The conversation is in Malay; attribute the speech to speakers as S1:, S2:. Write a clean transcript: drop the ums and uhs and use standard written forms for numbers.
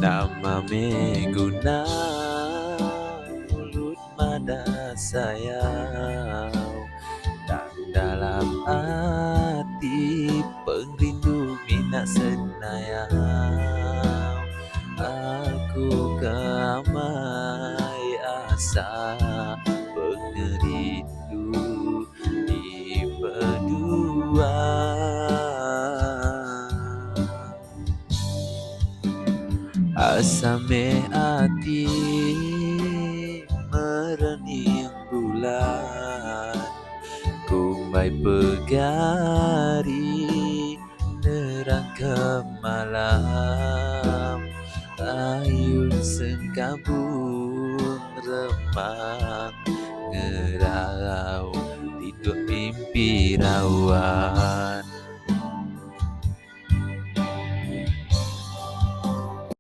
S1: Nama meguna mulut mada sayau dan dalam hati perindu minat senayau. Aku kamai asa pengerindu di berdua. Asa me hati merening bulan, kumbai pegari nerang kemalam. Ayun sengkabung remang ngerau tidur mimpi rawa.